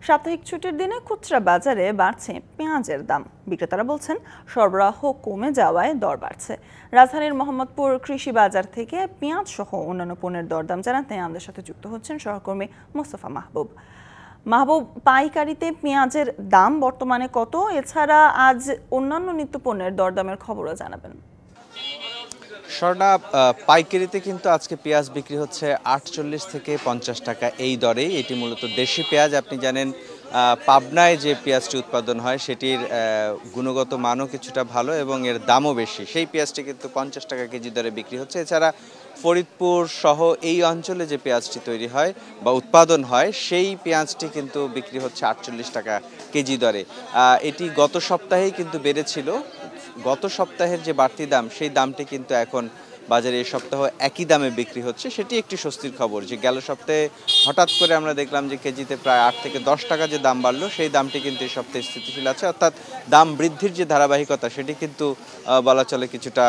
সাপ্তাহিক ছুটির দিনে খুচরা বাজারে বাড়ছে পেঁয়াজের দাম। বিক্রেতারা বলছেন সরবরাহ কমে যাওয়ায় দর বাড়ছে। রাজধানীর মোহাম্মদপুর কৃষি বাজার থেকে পেঁয়াজ সহ অন্যান্য পণ্যের দরদাম জানাতে আমাদের সাথে যুক্ত হচ্ছেন সহকর্মী মোস্তফা মাহবুব। মাহবুব, পাইকারিতে পেঁয়াজের দাম বর্তমানে কত? এছাড়া আজ অন্যান্য নিত্য পণ্যের দরদামের খবরও জানাবেন। স্বর্ণা, পাইকারিতে কিন্তু আজকে পেঁয়াজ বিক্রি হচ্ছে 48 থেকে 50 টাকা এই দরেই। এটি মূলত দেশি পেঁয়াজ। আপনি জানেন পাবনায় যে পেঁয়াজটি উৎপাদন হয় সেটির গুণগত মানও কিছুটা ভালো এবং এর দামও বেশি। সেই পেঁয়াজটি কিন্তু 50 টাকা কেজি দরে বিক্রি হচ্ছে। এছাড়া ফরিদপুর সহ এই অঞ্চলে যে পেঁয়াজটি তৈরি হয় বা উৎপাদন হয় সেই পেঁয়াজটি কিন্তু বিক্রি হচ্ছে 48 টাকা কেজি দরে। এটি গত সপ্তাহেই কিন্তু বেড়েছিল। গত সপ্তাহের যে বাড়তি দাম সেই দামটি কিন্তু এখন বাজারে এই সপ্তাহ একই দামে বিক্রি হচ্ছে। সেটি একটি স্বস্তির খবর যে গেল সপ্তাহে হঠাৎ করে আমরা দেখলাম যে কেজিতে প্রায় 8 থেকে 10 টাকা যে দাম বাড়লো সেই দামটি কিন্তু এই সপ্তাহে স্থিতিশীল আছে। অর্থাৎ দাম বৃদ্ধির যে ধারাবাহিকতা সেটি কিন্তু বলা চলে কিছুটা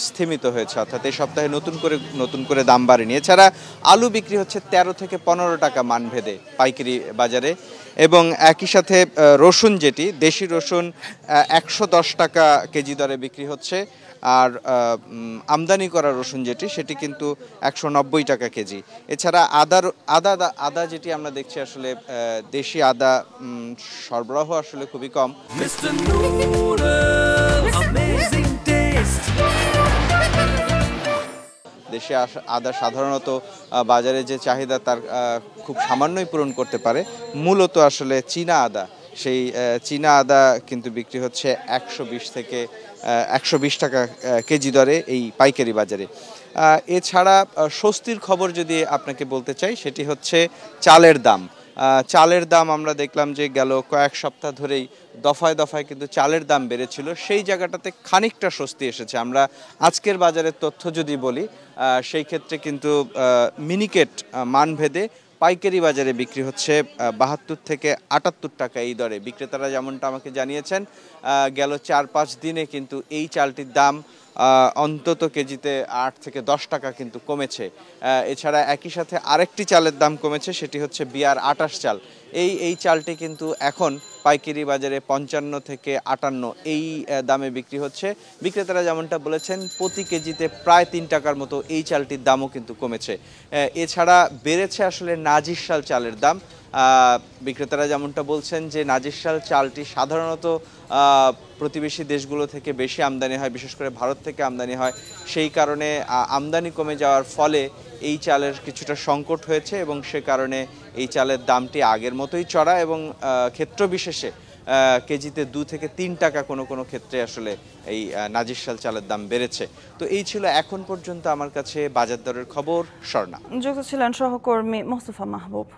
স্থিমিত হয়েছে। অর্থাৎ এই সপ্তাহে নতুন করে দাম বাড়েনি। এছাড়া আলু বিক্রি হচ্ছে 13 থেকে 15 টাকা মানভেদে পাইকারি বাজারে এবং একই সাথে রসুন, যেটি দেশি রসুন 110 টাকা কেজি দরে বিক্রি হচ্ছে। আর আমদানি করা রসুন সেটি কিন্তু 190 টাকা কেজি। এছাড়া আদা যেটি আমরা দেখছি আসলে দেশি আদা সরবরাহ আসলে খুবই কম। দেশে আদা সাধারণত বাজারে যে চাহিদা তার খুব সামান্যই পূরণ করতে পারে। মূলত আসলে চীনা আদা, সেই চীনা আদা কিন্তু বিক্রি হচ্ছে 120 থেকে 120 টাকা কেজি দরে এই পাইকারি বাজারে। এছাড়া স্বস্তির খবর যদি আপনাকে বলতে চাই সেটি হচ্ছে চালের দাম। চালের দাম আমরা দেখলাম যে গেল কয়েক সপ্তাহ ধরেই দফায় দফায় কিন্তু চালের দাম বেড়েছিল। সেই জায়গাটাতে খানিকটা স্বস্তি এসেছে। আমরা আজকের বাজারের তথ্য যদি বলি সেই ক্ষেত্রে কিন্তু মিনিকেট মানভেদে পাইকারি বাজারে বিক্রি হচ্ছে 72 থেকে 78 টাকা এই দরে। বিক্রেতারা যেমনটা আমাকে জানিয়েছেন গেল 4-5 দিনে কিন্তু এই চালটির দাম অন্তত কেজিতে 8 থেকে 10 টাকা কিন্তু কমেছে। এছাড়া একই সাথে আরেকটি চালের দাম কমেছে, সেটি হচ্ছে বিআর 28 চাল। এই চালটি কিন্তু এখন পাইকারি বাজারে 55 থেকে 58 এই দামে বিক্রি হচ্ছে। বিক্রেতারা যেমনটা বলেছেন প্রতি কেজিতে প্রায় 3 টাকার মতো এই চালটির দামও কিন্তু কমেছে। এছাড়া বেড়েছে আসলে নাজিরশাল চালের দাম। বিক্রেতারা যেমনটা বলছেন যে নাজিরশাল চালটি সাধারণত প্রতিবেশী দেশগুলো থেকে বেশি আমদানি হয়, বিশেষ করে ভারত থেকে আমদানি হয়। সেই কারণে আমদানি কমে যাওয়ার ফলে এই চালের কিছুটা সংকট হয়েছে এবং সে কারণে এই চালের দামটি আগের মতোই চড়া এবং ক্ষেত্র বিশেষে কেজিতে 2 থেকে 3 টাকা কোনো ক্ষেত্রে আসলে এই নাজিরশাল চালের দাম বেড়েছে। তো এই ছিল এখন পর্যন্ত আমার কাছে বাজার দরের খবর। স্বর্ণা, যুক্ত ছিলেন সহকর্মী মোস্তফা মাহবুব।